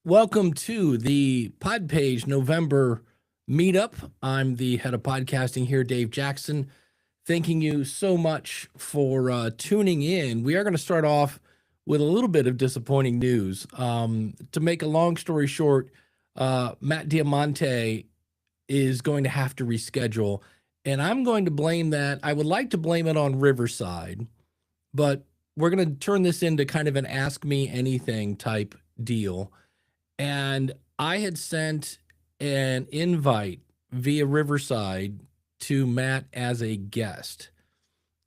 Welcome to the PodPage November Meetup. I'm the head of podcasting here, Dave Jackson. Thanking you so much for tuning in. We are going to start off with a little bit of disappointing news. To make a long story short, Matt Diamante is going to have to reschedule, and I'm going to blame that. I would like to blame it on Riverside, but we're going to turn this into kind of an Ask Me Anything type deal. And I had sent an invite via Riverside to Matt as a guest.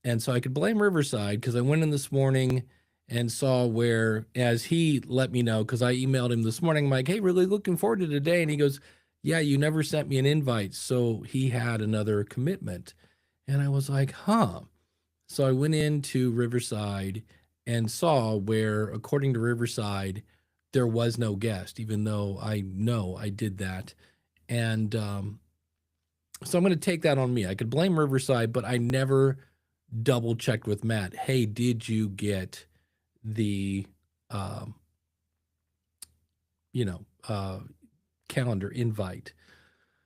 And so I could blame Riverside because I went in this morning and saw where, as he let me know, because I emailed him this morning, I'm like, hey, really looking forward to today. And he goes, yeah, you never sent me an invite. So he had another commitment. And I was like, huh. So I went into Riverside and saw where, according to Riverside, there was no guest, even though I know I did that. And so I'm going to take that on me. I could blame Riverside, but I never double checked with Matt. Hey, did you get the, um, calendar invite?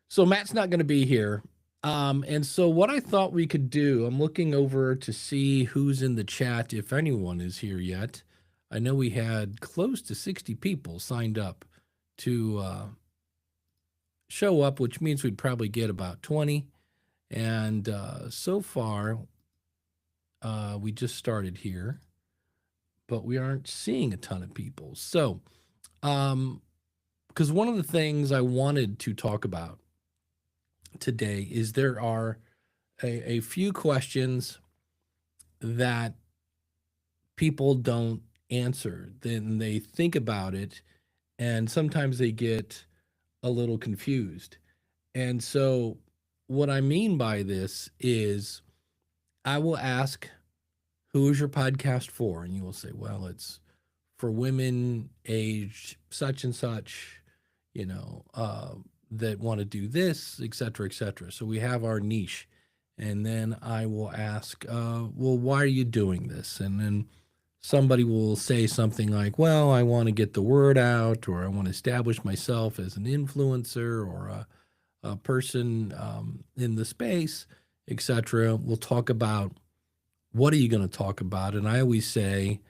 So Matt's not going to be here. And so what I thought we could do, I'm looking over to see who's in the chat, if anyone is here yet. I know we had close to 60 people signed up to show up, which means we'd probably get about 20. And so far, we just started here, but we aren't seeing a ton of people. So, because one of the things I wanted to talk about today is there are a few questions that people don't answer. Then they think about it, and sometimes they get a little confused. And so, what I mean by this is I will ask, who is your podcast for? And you will say, well, it's for women aged such and such, that want to do this, et cetera, et cetera. So we have our niche. And then I will ask, well, why are you doing this? And then somebody will say something like, well, I want to get the word out, or I want to establish myself as an influencer or a person in the space, etc. We'll talk about what are you going to talk about. And I always say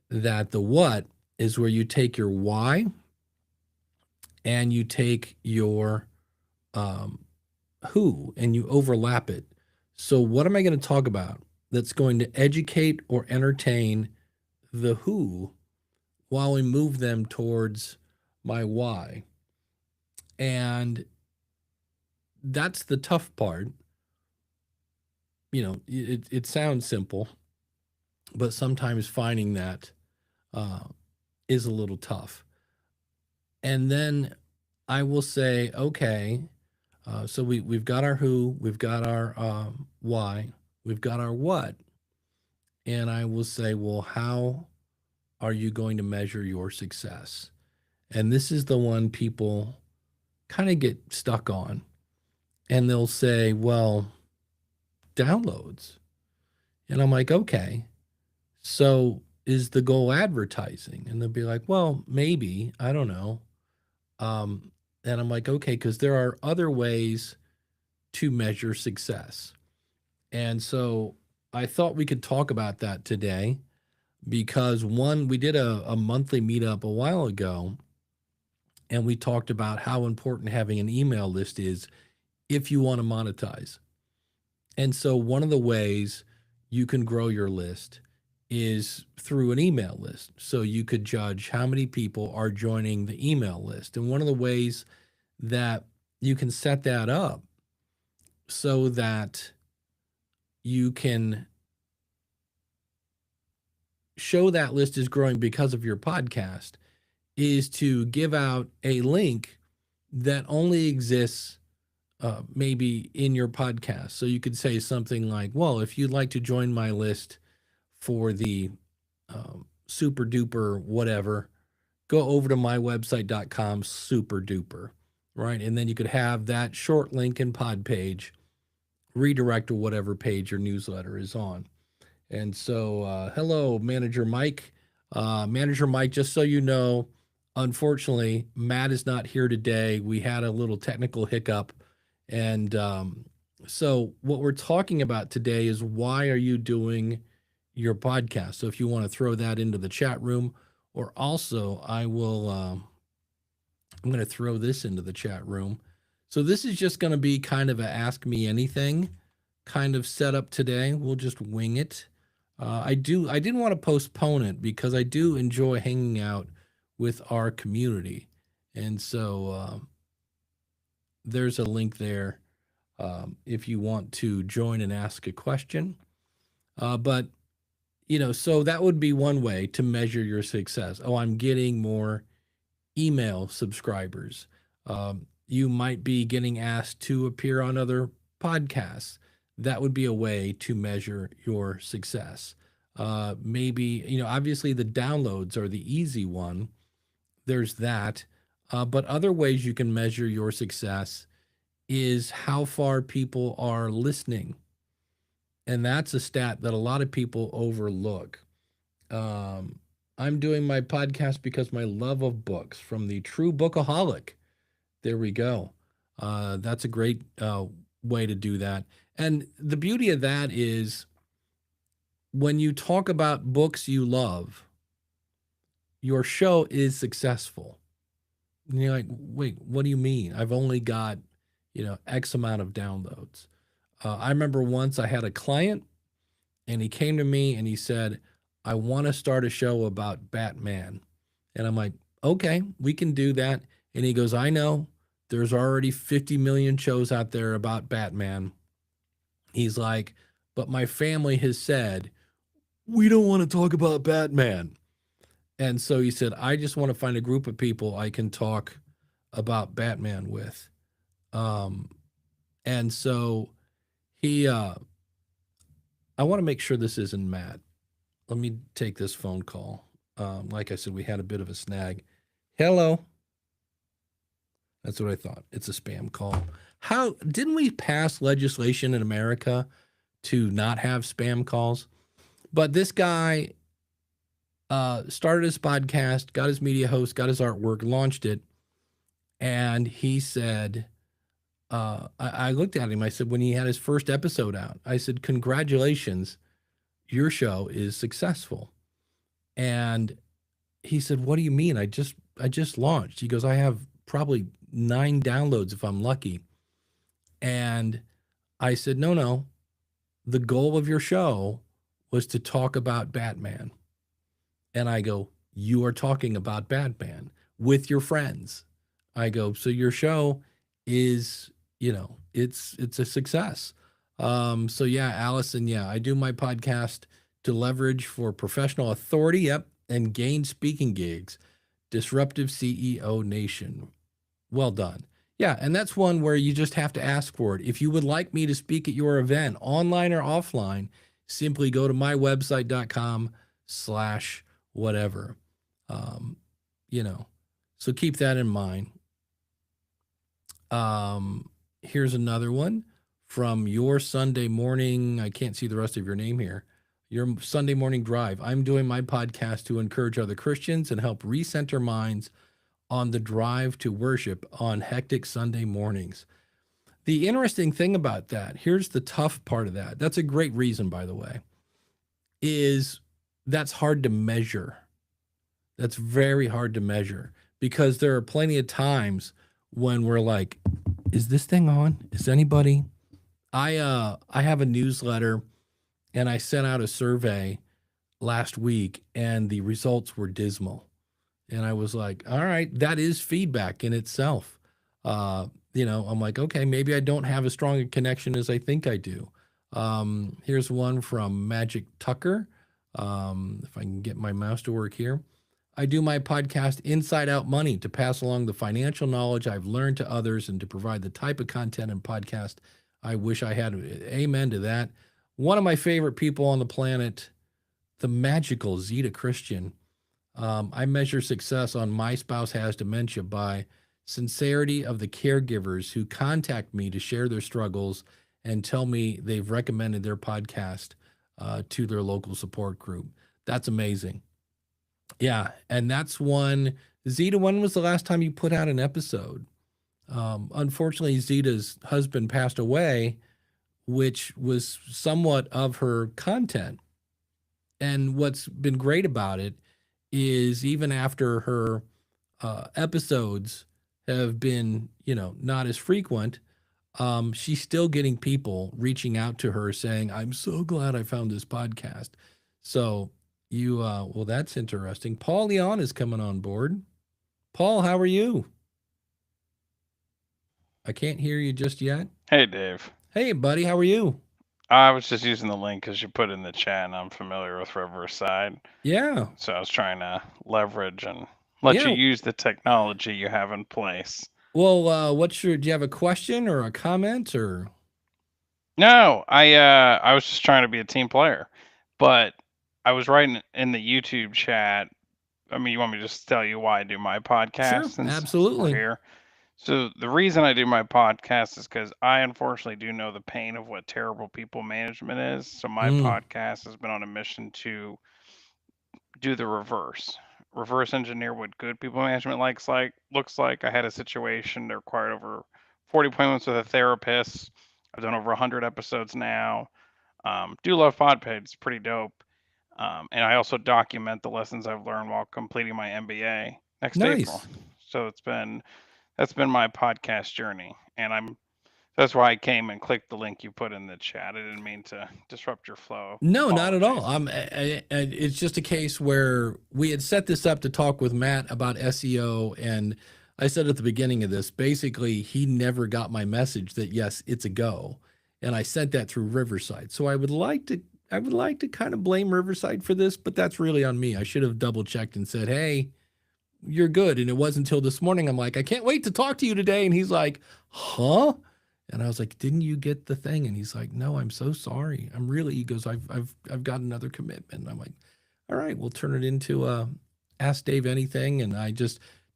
that the what is where you take your why and you take your who and you overlap it. So what am I going to talk about that's going to educate or entertain the who while we move them towards my why? And that's the tough part. It sounds simple, but sometimes finding that is a little tough. And then I will say, okay, so we've got our who, we've got our why, we've got our what. And I will say, well, how are you going to measure your success? And this is the one people kind of get stuck on. And they'll say, well, downloads. And I'm like, okay, so is the goal advertising? And they'll be like, well, maybe, I don't know. And I'm like, okay, because there are other ways to measure success. And so I thought we could talk about that today because one, we did a monthly meetup a while ago, and we talked about how important having an email list is if you want to monetize. And so one of the ways you can grow your list is through an email list. So you could judge how many people are joining the email list. And one of the ways that you can set that up so that you can show that list is growing because of your podcast is to give out a link that only exists maybe in your podcast. So you could say something like, well, if you'd like to join my list for the super duper whatever, go over to mywebsite.com super duper, right? And then you could have that short link in pod page redirect to whatever page your newsletter is on. And so, hello, Manager Mike. Manager Mike, just so you know, Unfortunately, Matt is not here today. We had a little technical hiccup. And so, what we're talking about today is why are you doing your podcast? So, if you want to throw that into the chat room, or also, I'm going to throw this into the chat room. So, this is just going to be kind of a ask me anything kind of setup today. We'll just wing it. I didn't want to postpone it because I do enjoy hanging out with our community. And so there's a link there if you want to join and ask a question. But, so that would be one way to measure your success. Oh, I'm getting more email subscribers. You might be getting asked to appear on other podcasts. That would be a way to measure your success. Maybe, obviously the downloads are the easy one. There's that. But other ways you can measure your success is how far people are listening. And that's a stat that a lot of people overlook. I'm doing my podcast because my love of books, from the true bookaholic. There we go. That's a great way to do that. And the beauty of that is when you talk about books you love, your show is successful. And you're like, wait, what do you mean? I've only got, X amount of downloads. I remember once I had a client and he came to me and he said, I want to start a show about Batman. And I'm like, okay, we can do that. And he goes, I know there's already 50 million shows out there about Batman. He's like, but my family has said, we don't want to talk about Batman. And so he said, I just want to find a group of people I can talk about Batman with. And so I want to make sure this isn't Matt. Let me take this phone call. Like I said, we had a bit of a snag. Hello. That's what I thought. It's a spam call. How didn't we pass legislation in America to not have spam calls? But this guy started his podcast, got his media host, got his artwork, launched it. And he said, I looked at him. I said, when he had his first episode out, I said, congratulations, your show is successful. And he said, what do you mean? I just launched. He goes, I have probably 9 downloads if I'm lucky. And I said, no. The goal of your show was to talk about Batman. And I go, you are talking about Batman with your friends. I go, so your show is, it's a success. So yeah, Allison, yeah, I do my podcast to leverage for professional authority. Yep. And gain speaking gigs. Disruptive CEO Nation. Well done. Yeah, and that's one where you just have to ask for it. If you would like me to speak at your event, online or offline, simply go to mywebsite.com/whatever. So keep that in mind. Here's another one from your Sunday morning. I can't see the rest of your name here. Your Sunday morning drive. I'm doing my podcast to encourage other Christians and help recenter minds on the drive to worship on hectic Sunday mornings. The interesting thing about that, here's the tough part of that. That's a great reason, by the way, is that's hard to measure. That's very hard to measure because there are plenty of times when we're like, is this thing on? Is anybody? I have a newsletter and I sent out a survey last week and the results were dismal. And I was like, all right, that is feedback in itself. I'm like, okay, maybe I don't have as strong a connection as I think I do. Here's one from Magic Tucker. If I can get my mouse to work here. I do my podcast Inside Out Money to pass along the financial knowledge I've learned to others and to provide the type of content and podcast I wish I had. Amen to that. One of my favorite people on the planet, the magical Zeta Christian. I measure success on My Spouse Has Dementia by sincerity of the caregivers who contact me to share their struggles and tell me they've recommended their podcast to their local support group. That's amazing. Yeah, and that's one. Zeta, when was the last time you put out an episode? Unfortunately, Zeta's husband passed away, which was somewhat of her content. And what's been great about it is even after her episodes have been, not as frequent, she's still getting people reaching out to her saying, "I'm so glad I found this podcast." So well, that's interesting. Paul Leon is coming on board. Paul, how are you? I can't hear you just yet. Hey, Dave. Hey, buddy, how are you? I was just using the link because you put in the chat, and I'm familiar with Riverside. Yeah. So I was trying to leverage and let you Yeah. use the technology you have in place. Well, do you have a question or a comment or? No, I was just trying to be a team player, but I was writing in the YouTube chat. I mean, you want me to just tell you why I do my Sure, podcast since we're absolutely. here? So the reason I do my podcast is because I unfortunately do know the pain of what terrible people management is. So my Mm, podcast has been on a mission to do the reverse engineer what good people management looks like. I had a situation that required over 40 appointments with a therapist. I've done over 100 episodes now. Do love PodPage. It's pretty dope. And I also document the lessons I've learned while completing my MBA next April. nice. So that's been my podcast journey, and that's why I came and clicked the link you put in the chat. I didn't mean to disrupt your flow. No, not at all. Apologies. It's just a case where we had set this up to talk with Matt about SEO, and I said at the beginning of this, basically, he never got my message that yes, it's a go, and I sent that through Riverside. So I would like to kind of blame Riverside for this, but that's really on me. I should have double checked and said, hey, you're good. And it wasn't until this morning I'm like, I can't wait to talk to you today. And he's like, huh? And I was like, didn't you get the thing? And he's like, no, I'm so sorry. I'm really, he goes, I've got another commitment. And I'm like, all right, we'll turn it into Ask Dave Anything. And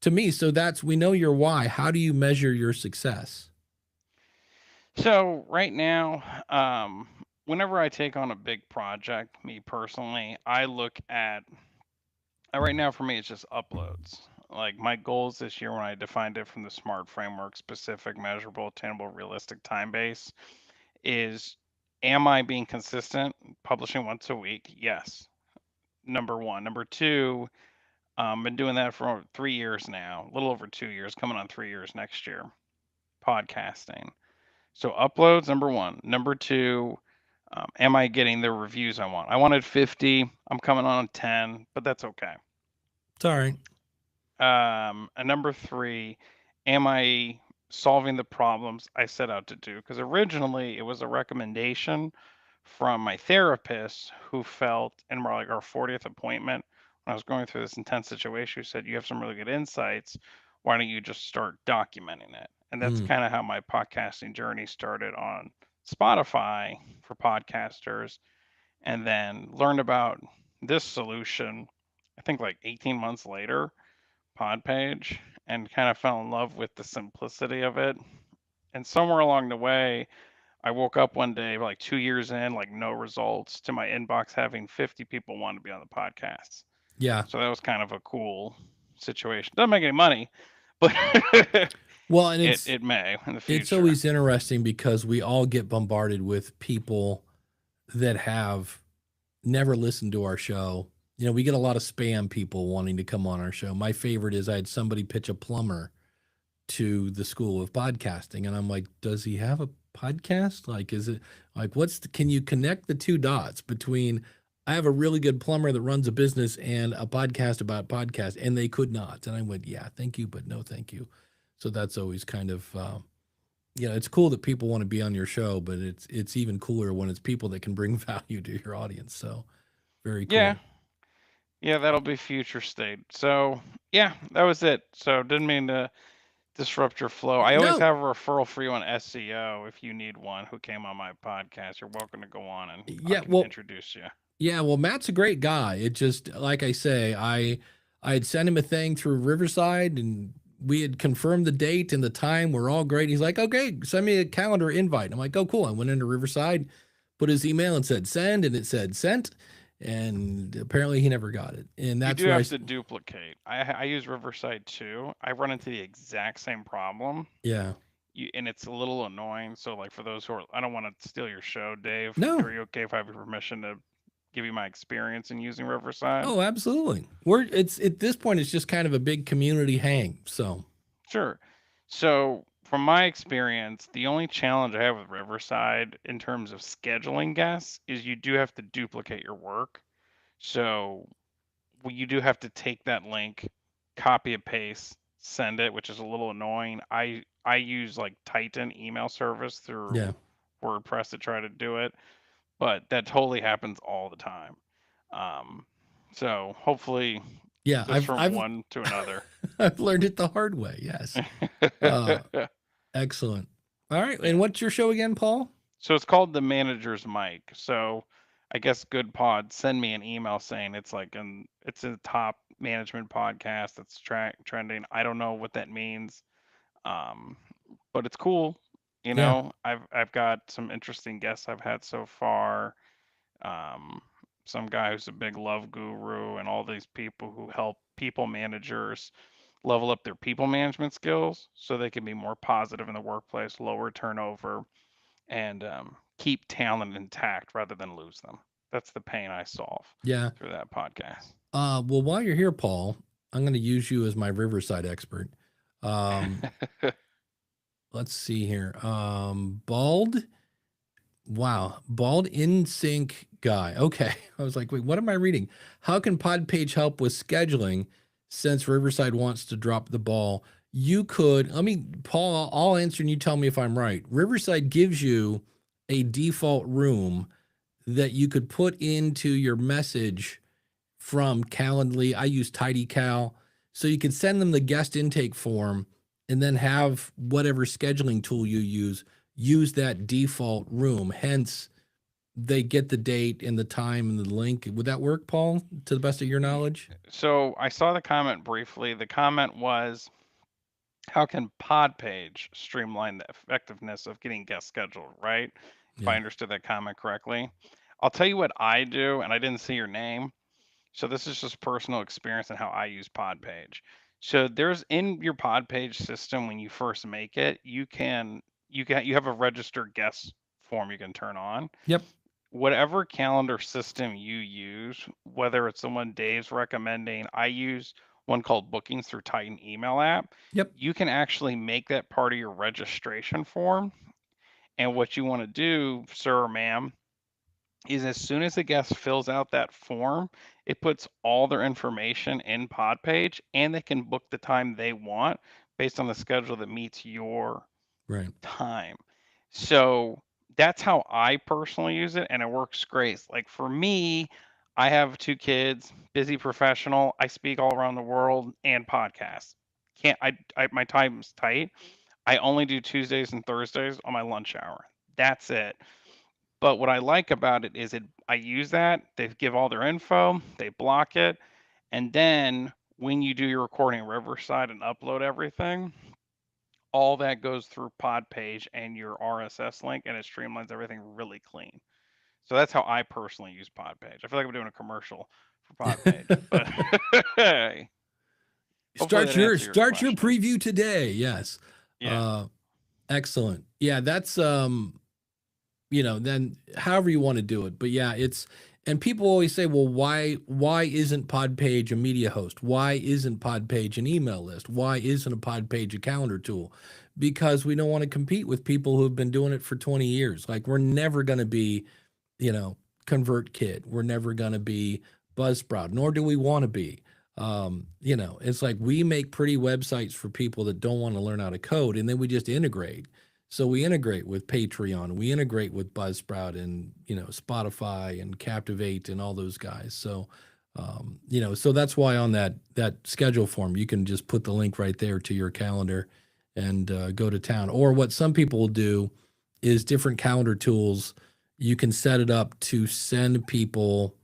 to me, so we know your why. How do you measure your success? So right now, whenever I take on a big project, me personally, I look at right now for me it's just uploads. Like my goals this year when I defined it from the SMART framework, specific, measurable, attainable, realistic, time base, is am I being consistent, publishing once a week? Yes. Number one. Number two, been doing that for 3 years now, a little over 2 years, coming on 3 years next year, podcasting. So uploads, number one. Number two, am I getting the reviews I want? I wanted 50. I'm coming on 10, but that's okay. It's all right. And number three, am I solving the problems I set out to do? Because originally it was a recommendation from my therapist who felt in like our 40th appointment when I was going through this intense situation, who said, you have some really good insights. Why don't you just start documenting it? And that's Mm, kind of how my podcasting journey started on Spotify for podcasters, and then learned about this solution, I think like 18 months later, PodPage, and kind of fell in love with the simplicity of it. And somewhere along the way, I woke up one day, like 2 years in, like no results, to my inbox having 50 people want to be on the podcast. yeah. So that was kind of a cool situation. Doesn't make any money, but Well, and it may in the it's future. always interesting because we all get bombarded with people that have never listened to our show. We get a lot of spam people wanting to come on our show. My favorite is I had somebody pitch a plumber to the School of Podcasting, and I'm like, does he have a podcast? Like, is it like can you connect the two dots between I have a really good plumber that runs a business and a podcast about podcast, and they could not. And I went, yeah, thank you, but no, thank you. So that's always kind of it's cool that people want to be on your show, but it's even cooler when it's people that can bring value to your audience. So very Yeah, cool. yeah, that'll be future state. So yeah, that was it. So didn't mean to disrupt your flow. I always No, have a referral for you on SEO if you need one who came on my podcast. You're welcome to go on and I yeah, can well, introduce you. yeah, well, Matt's a great guy. It just like I say, I had sent him a thing through Riverside, and we had confirmed the date and the time. We're all great. He's like, okay, send me a calendar invite. I'm like, oh, cool. I went into Riverside, put his email and said send, and it said sent. and apparently he never got it. And You that's do where have to duplicate. I use Riverside too. I run into the exact same problem. yeah. And it's a little annoying. So, like, for those who are, I don't want to steal your show, Dave. No. Are you okay if I have your permission to give you my experience in using Riverside? Oh, absolutely. It's at this point it's just kind of a big community hang. So, Sure. So, from my experience, the only challenge I have with Riverside in terms of scheduling guests is you do have to duplicate your work. So, you do have to take that link, copy and paste, send it, which is a little annoying. I use like Titan email service yeah. through WordPress to try to do it, but that totally happens all the time. Um, so hopefully, Yeah, just from one to another. I've learned it the hard way. Yes. Uh excellent. All right. And Yeah. what's your show again, Paul? So it's called the manager's mic. So I guess Good Pod send me an email saying it's a top management podcast that's trending. I don't know what that means, um, but it's cool. Yeah. I've got some interesting guests I've had so far. Um, some guy who's a big love guru, and all these people who help people managers level up their people management skills so they can be more positive in the workplace, lower turnover, and keep talent intact rather than lose them. That's the pain I solve Yeah. through that podcast. Well, while you're here, Paul, I'm going to use you as my Riverside expert. Um, let's see here. Bald. Wow. Bald in sync guy. Okay. I was like, wait, what am I reading? How can Podpage help with scheduling since Riverside wants to drop the ball? You could, Paul, I'll answer and you tell me if I'm right. Riverside gives you a default room that you could put into your message from Calendly. I use TidyCal. So you can send them the guest intake form and then have whatever scheduling tool you use that default room. Hence, they get the date and the time and the link. Would that work, Paul, to the best of your knowledge? So I saw the comment briefly. The comment was, how can Podpage streamline the effectiveness of getting guests scheduled, right? If I Yeah. understood that comment correctly. I'll tell you what I do, and I didn't see your name. So this is just personal experience and how I use Podpage. So there's in your Podpage system when you first make it, you have a registered guest form you can turn on. Yep. Whatever calendar system you use, whether it's the one Dave's recommending, I use one called Bookings through Titan email app. Yep. You can actually make that part of your registration form. And what you want to do, sir or ma'am, is as soon as the guest fills out that form, it puts all their information in Podpage and they can book the time they want based on the schedule that meets your Right. time. So that's how I personally use it, and it works great. Like for me, I have 2 kids, busy professional. I speak all around the world and podcast. Can't I my time's tight. I only do Tuesdays and Thursdays on my lunch hour. That's it. But what I like about it is I use that. They give all their info, they block it, and then when you do your recording in Riverside and upload everything, all that goes through Podpage and your RSS link, and it streamlines everything really clean. So that's how I personally use Podpage. I feel like I'm doing a commercial for Podpage, but hey, hopefully that answers your Start your question. preview today. Yes. Yeah. Excellent. Yeah, that's then however you want to do it. But yeah, and people always say, well, why isn't Podpage a media host? Why isn't Podpage an email list? Why isn't a Podpage a calendar tool? Because we don't want to compete with people who have been doing it for 20 years. Like we're never going to be, ConvertKit. We're never going to be Buzzsprout, nor do we want to be. It's like we make pretty websites for people that don't want to learn how to code, and then we just integrate. So we integrate with Patreon, we integrate with Buzzsprout and, Spotify and Captivate and all those guys. So, so that's why on that schedule form, you can just put the link right there to your calendar and go to town. Or what some people will do is different calendar tools. You can set it up to send people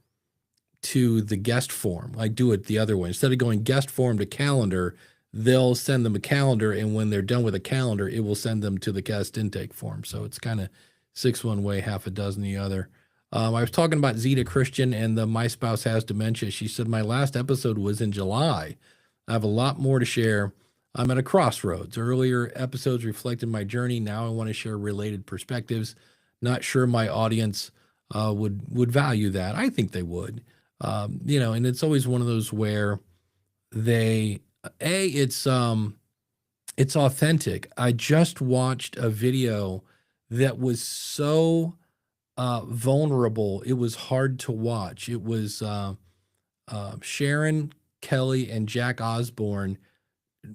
to the guest form, like do it the other way. Instead of going guest form to calendar, they'll send them a calendar, and when they're done with a calendar, it will send them to the guest intake form. So it's kind of 6 one way, half a dozen the other. I was talking about Zeta Christian and the My Spouse Has Dementia. She said, my last episode was in July. I have a lot more to share. I'm at a crossroads. Earlier episodes reflected my journey. Now I want to share related perspectives. Not sure my audience would value that. I think they would. And it's always one of those where it's authentic. I just watched a video that was so vulnerable. It was hard to watch. It was Sharon Kelly and Jack Osborne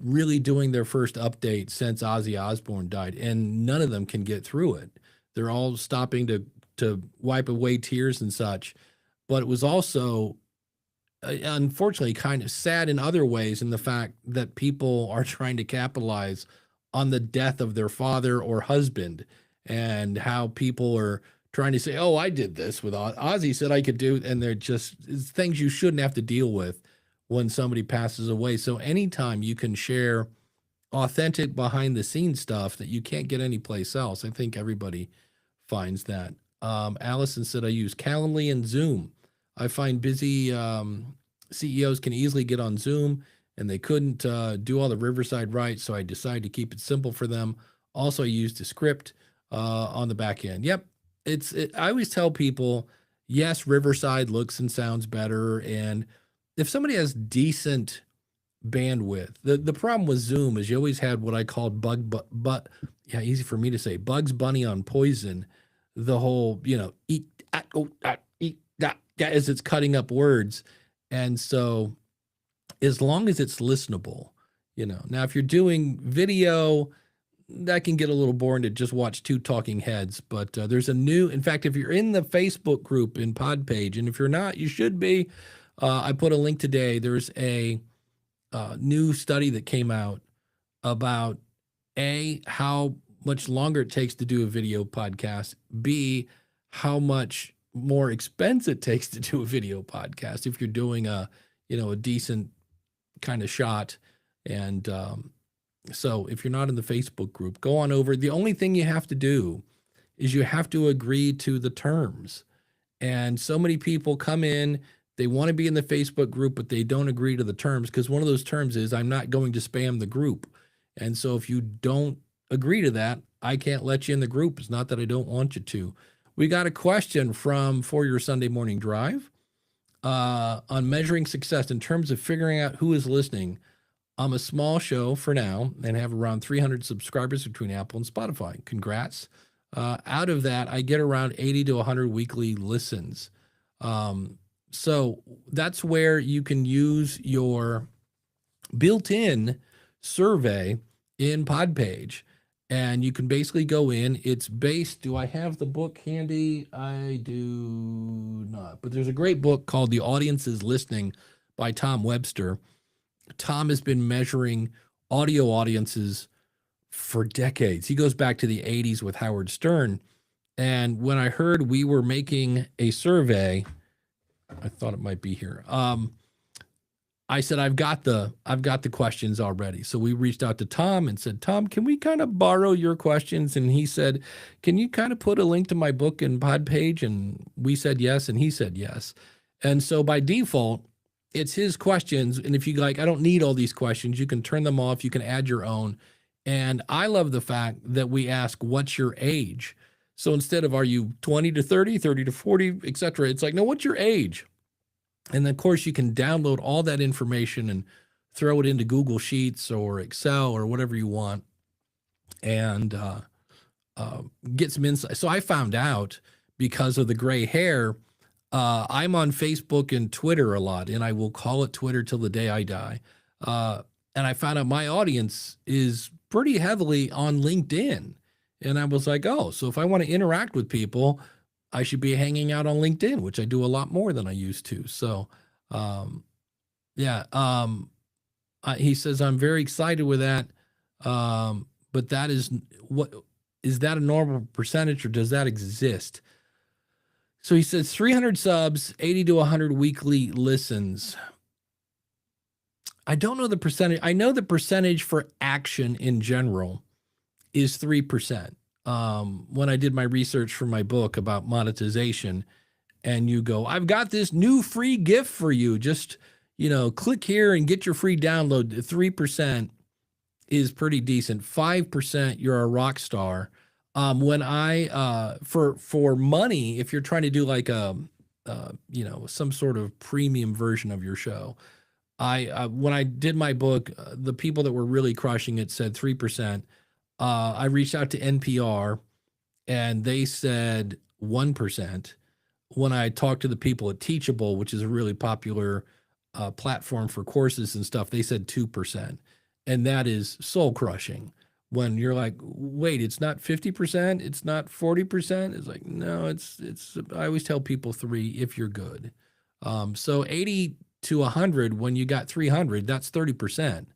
really doing their first update since Ozzy Osbourne died, and none of them can get through it. They're all stopping to wipe away tears and such. But it was also unfortunately kind of sad in other ways, in the fact that people are trying to capitalize on the death of their father or husband, and how people are trying to say, oh, I did this with Ozzy said I could do, and they're just it's things you shouldn't have to deal with when somebody passes away. So anytime you can share authentic behind the scenes stuff that you can't get anyplace else, I think everybody finds that. Allison said, I use Calendly and Zoom. I find busy CEOs can easily get on Zoom, and they couldn't do all the Riverside right, so I decided to keep it simple for them. Also, I used a script on the back end. Yep, I always tell people, yes, Riverside looks and sounds better, and if somebody has decent bandwidth, the problem with Zoom is you always had what I called easy for me to say, Bugs Bunny on Poison, the whole, eat, eat, as it's cutting up words. And so as long as it's listenable, now if you're doing video, that can get a little boring to just watch two talking heads. But there's in fact, if you're in the Facebook group in Podpage, and if you're not, you should be, I put a link today. There's a new study that came out about how much longer it takes to do a video podcast, B, how much more expense it takes to do a video podcast if you're doing a decent kind of shot. And so if you're not in the Facebook group, go on over. The only thing you have to do is you have to agree to the terms. And so many people come in, they want to be in the Facebook group, but they don't agree to the terms, because one of those terms is I'm not going to spam the group. And so if you don't agree to that, I can't let you in the group. It's not that I don't want you to. We got a question For Your Sunday Morning Drive on measuring success in terms of figuring out who is listening. I'm a small show for now and have around 300 subscribers between Apple and Spotify. Congrats. Out of that, I get around 80 to 100 weekly listens. So that's where you can use your built-in survey in Podpage, and you can basically go in. It's based, do I have the book handy? I do not, but there's a great book called The Audience is Listening by Tom Webster. Tom has been measuring audio audiences for decades. He goes back to the 80s with Howard Stern. And when I heard we were making a survey, I thought it might be here. I said, I've got the questions already. So we reached out to Tom and said, Tom, can we kind of borrow your questions? And he said, can you kind of put a link to my book in Podpage? And we said yes, and he said yes. And so by default, it's his questions. And if you like, I don't need all these questions, you can turn them off. You can add your own. And I love the fact that we ask, what's your age? So instead of, are you 20 to 30, 30 to 40, et cetera, it's like, no, what's your age? And then, of course, you can download all that information and throw it into Google Sheets or Excel or whatever you want, and get some insight. So I found out, because of the gray hair, I'm on Facebook and Twitter a lot, and I will call it Twitter till the day I die. And I found out my audience is pretty heavily on LinkedIn. And I was like, oh, so if I want to interact with people, I should be hanging out on LinkedIn, which I do a lot more than I used to. So, he says, I'm very excited with that. But is that a normal percentage, or does that exist? So he says 300 subs, 80 to 100 weekly listens. I don't know the percentage. I know the percentage for action in general is 3%. When I did my research for my book about monetization, and you go, I've got this new free gift for you. Just, click here and get your free download. 3% is pretty decent. 5%, you're a rock star. When I for money, if you're trying to do like some sort of premium version of your show, when I did my book, the people that were really crushing it said 3%. I reached out to NPR and they said 1%. When I talked to the people at Teachable, which is a really popular platform for courses and stuff, they said 2%. And that is soul crushing when you're like, wait, it's not 50%, it's not 40%. It's like, no, I always tell people 3 if you're good. So 80 to 100, when you got 300, that's 30%.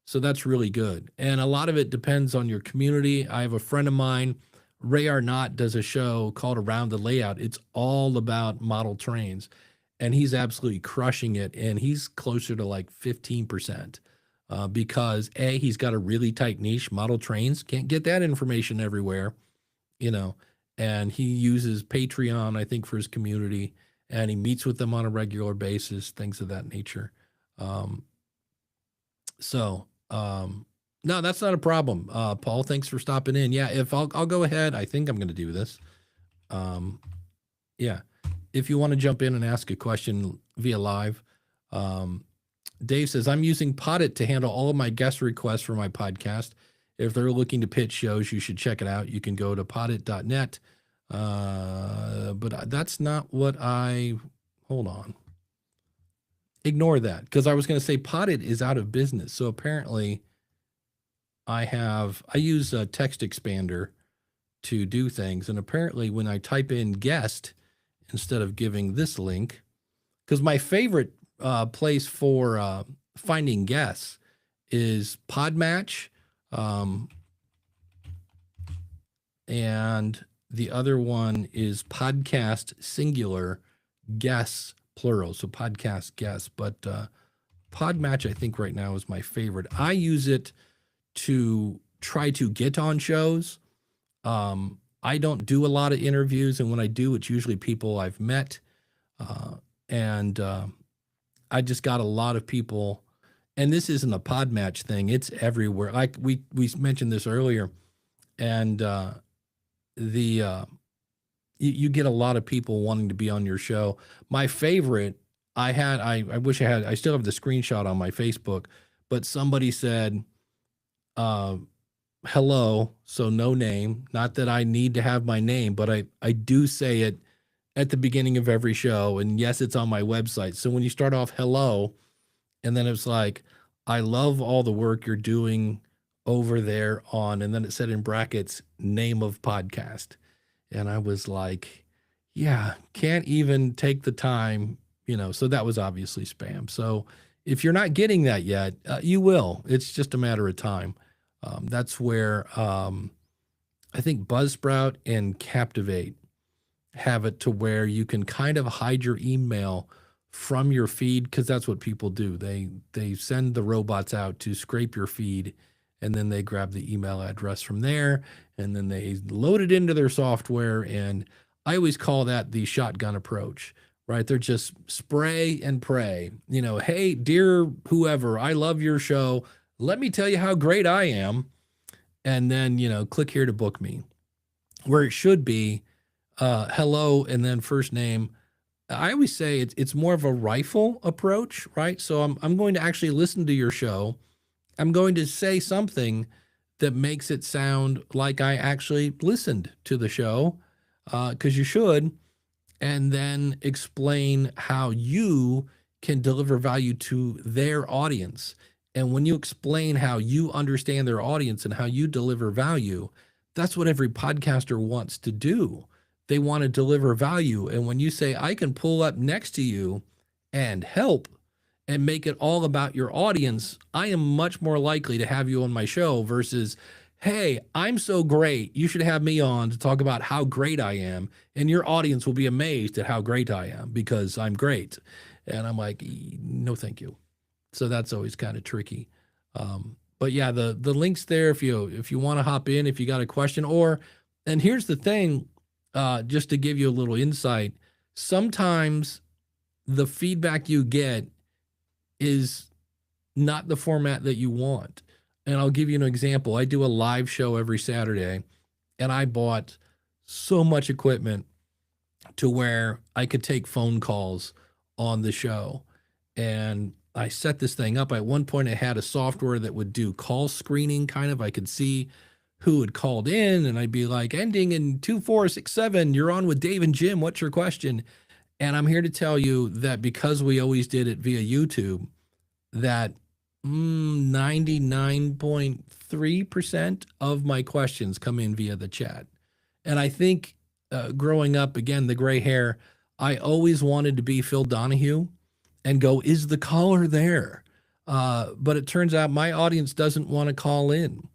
So that's really good. And a lot of it depends on your community. I have a friend of mine, Ray Arnott, does a show called Around the Layout. It's all about model trains, and he's absolutely crushing it. And he's closer to like 15%. Because he's got a really tight niche. Model trains, can't get that information everywhere, and he uses Patreon, I think, for his community, and he meets with them on a regular basis, things of that nature. No, that's not a problem. Paul, thanks for stopping in. Yeah, if I'll go ahead. I think I'm going to do this. Yeah, if you want to jump in and ask a question via live, Dave says, I'm using Podit to handle all of my guest requests for my podcast. If they're looking to pitch shows, you should check it out. You can go to podit.net. But that's not what hold on. Ignore that, because I was going to say Podit is out of business. So apparently I use a text expander to do things. And apparently when I type in guest, instead of giving this link, because my favorite place for finding guests is Podmatch, and the other one is Podcast Singular, guests plural, so podcast guests. But Podmatch, I think right now is my favorite. I use it to try to get on shows. I don't do a lot of interviews, and when I do, it's usually people I've met, and I just got a lot of people, and this isn't a Podmatch thing. It's everywhere. Like we mentioned this earlier, and you get a lot of people wanting to be on your show. My favorite, I wish I still have the screenshot on my Facebook, but somebody said, hello, so no name. Not that I need to have my name, but I do say it at the beginning of every show. And yes, it's on my website. So when you start off hello, and then it's like, I love all the work you're doing over there on, and then it said in brackets, name of podcast. And I was like, yeah, can't even take the time, so that was obviously spam. So if you're not getting that yet, you will. It's just a matter of time. That's where I think Buzzsprout and Captivate have it to where you can kind of hide your email from your feed, because that's what people do. They send the robots out to scrape your feed, and then they grab the email address from there, and then they load it into their software. And I always call that the shotgun approach, right? They're just spray and pray. Hey, dear whoever, I love your show. Let me tell you how great I am. And then, click here to book me. Where it should be, hello, and then first name. I always say it's more of a rifle approach, right? So I'm going to actually listen to your show. I'm going to say something that makes it sound like I actually listened to the show, because you should, and then explain how you can deliver value to their audience. And when you explain how you understand their audience and how you deliver value, that's what every podcaster wants to do. They want to deliver value. And when you say, I can pull up next to you and help and make it all about your audience, I am much more likely to have you on my show versus, hey, I'm so great, you should have me on to talk about how great I am. And your audience will be amazed at how great I am because I'm great. And I'm like, no, thank you. So that's always kind of tricky. But yeah, the link's there if you want to hop in, if you got a question, and here's the thing, just to give you a little insight, sometimes the feedback you get is not the format that you want. And I'll give you an example. I do a live show every Saturday, and I bought so much equipment to where I could take phone calls on the show. And I set this thing up. At one point, I had a software that would do call screening, kind of. I could see who had called in, and I'd be like, ending in 2467, you're on with Dave and Jim. What's your question? And I'm here to tell you that because we always did it via YouTube, that 99.3% of my questions come in via the chat. And I think growing up, again, the gray hair, I always wanted to be Phil Donahue and go, is the caller there? But it turns out my audience doesn't want to call in.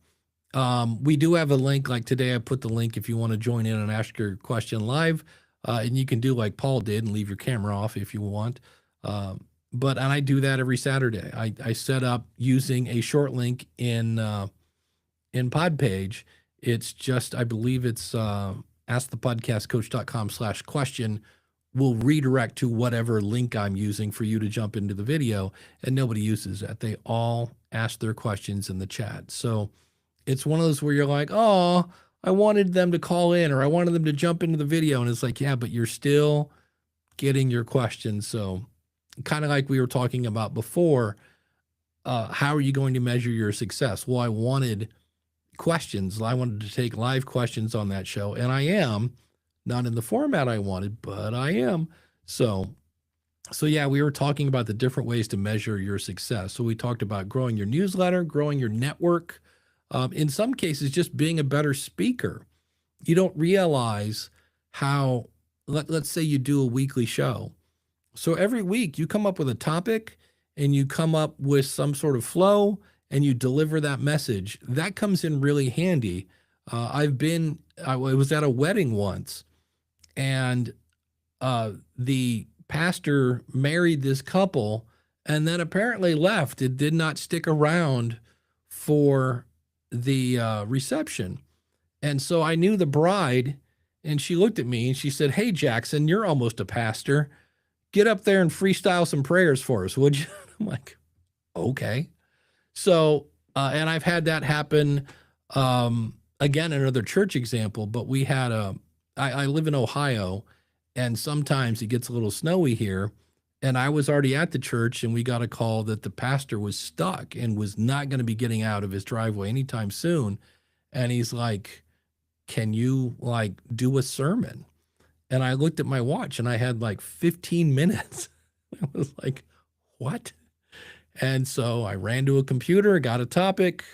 We do have a link. Like today, I put the link if you want to join in and ask your question live. And you can do like Paul did and leave your camera off if you want. And I do that every Saturday. I set up using a short link in Podpage. It's just, I believe it's askthepodcastcoach.com/question will redirect to whatever link I'm using for you to jump into the video, and nobody uses that. They all ask their questions in the chat. So it's one of those where you're like, oh, I wanted them to call in, or I wanted them to jump into the video. And it's like, yeah, but you're still getting your questions. So kind of like we were talking about before, how are you going to measure your success? Well, I wanted questions. I wanted to take live questions on that show, and I am. Not in the format I wanted, but I am. So yeah, we were talking about the different ways to measure your success. So we talked about growing your newsletter, growing your network, in some cases, just being a better speaker. You don't realize how, let's say you do a weekly show. So every week you come up with a topic and you come up with some sort of flow and you deliver that message. That comes in really handy. I was at a wedding once, and the pastor married this couple and then apparently left. It did not stick around for the reception. And so I knew the bride, and she looked at me and she said, "Hey, Jackson, you're almost a pastor. Get up there and freestyle some prayers for us, would you?" I'm like, okay. So, and I've had that happen. Again, another church example, but we had I live in Ohio, and sometimes it gets a little snowy here. And I was already at the church, and we got a call that the pastor was stuck and was not going to be getting out of his driveway anytime soon. And he's like, "Can you like do a sermon?" And I looked at my watch and I had like 15 minutes. I was like, what? And so I ran to a computer, got a topic,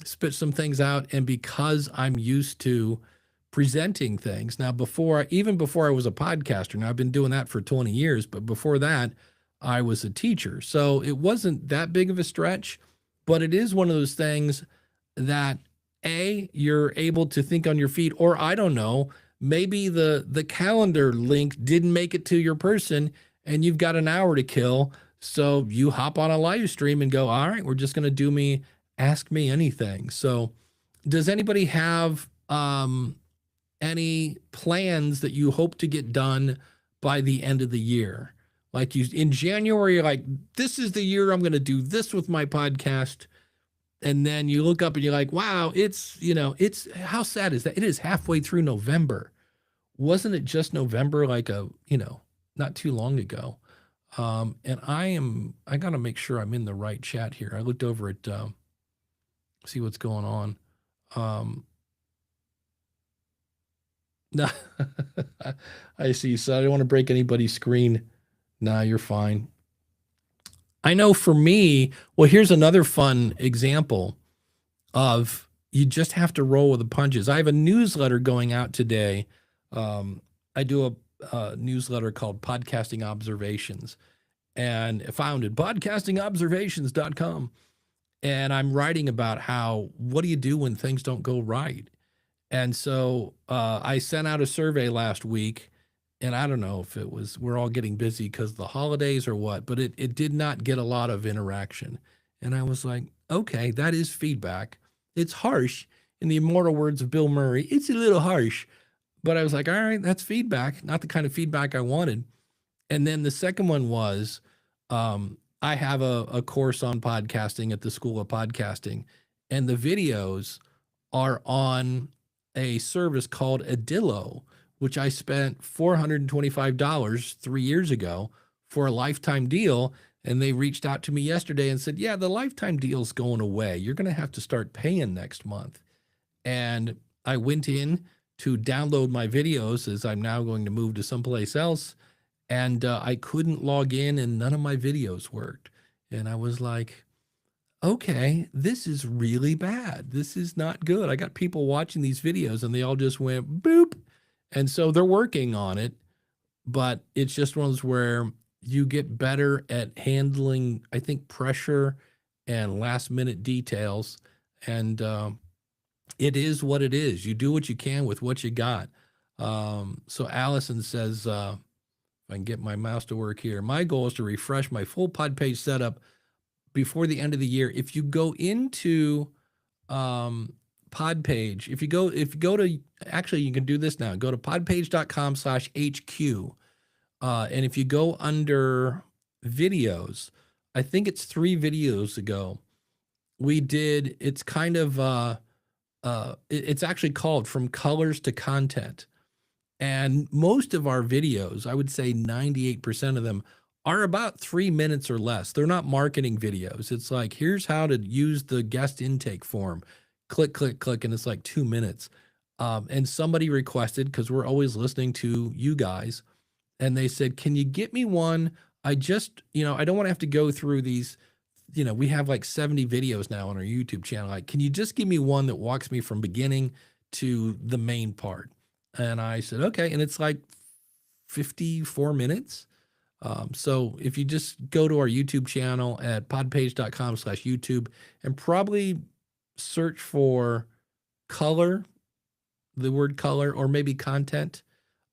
spit some things out. And because I'm used to presenting things now, even before I was a podcaster, now I've been doing that for 20 years, but before that I was a teacher. So it wasn't that big of a stretch, but it is one of those things that you're able to think on your feet, or I don't know, maybe the calendar link didn't make it to your person and you've got an hour to kill. So you hop on a live stream and go, all right, we're just going to ask me anything. So does anybody have any plans that you hope to get done by the end of the year? Like in January, you're like, this is the year I'm going to do this with my podcast. And then you look up and you're like, wow, it's how sad is that? It is halfway through November. Wasn't it just November, like not too long ago? And I got to make sure I'm in the right chat here. I looked over at, see what's going on. No, I see. So I don't want to break anybody's screen. Nah, you're fine. I know for me, well, here's another fun example of you just have to roll with the punches. I have a newsletter going out today. I do a newsletter called Podcasting Observations, and founded podcastingobservations.com. And I'm writing about what do you do when things don't go right? And so I sent out a survey last week, and I don't know if we're all getting busy because of the holidays or what, but it did not get a lot of interaction. And I was like, okay, that is feedback. It's harsh. In the immortal words of Bill Murray, it's a little harsh, But I was like, all right, that's feedback, not the kind of feedback I wanted. And then the second one was, I have a course on podcasting at the School of Podcasting, and the videos are on a service called Adillo, which I spent $425 3 years ago for a lifetime deal. And they reached out to me yesterday and said, yeah, the lifetime deal's going away. You're going to have to start paying next month. And I went in to download my videos, as I'm now going to move to someplace else. And I couldn't log in and none of my videos worked. And I was like, okay, this is really bad. This is not good. I got people watching these videos and they all just went boop. And so they're working on it, but it's just one of those where you get better at handling, I think, pressure and last minute details. And it is what it is. You do what you can with what you got. So Allison says, if I can get my mouse to work here, my goal is to refresh my full pod page setup before the end of the year. If you go into pod page, if you go to, actually you can do this now, go to podpage.com/HQ. And if you go under videos, I think it's 3 videos ago, we did, it's kind of, it's actually called From Colors to Content. And most of our videos, I would say 98% of them, are about 3 minutes or less. They're not marketing videos. It's like, here's how to use the guest intake form. Click, click, click, and it's like 2 minutes. And somebody requested, because we're always listening to you guys, and they said, can you get me one? I just, I don't want to have to go through these, we have like 70 videos now on our YouTube channel. Like, can you just give me one that walks me from beginning to the main part? And I said, okay. And it's like 54 minutes. So if you just go to our YouTube channel at podpage.com/YouTube and probably search for color, the word color, or maybe content,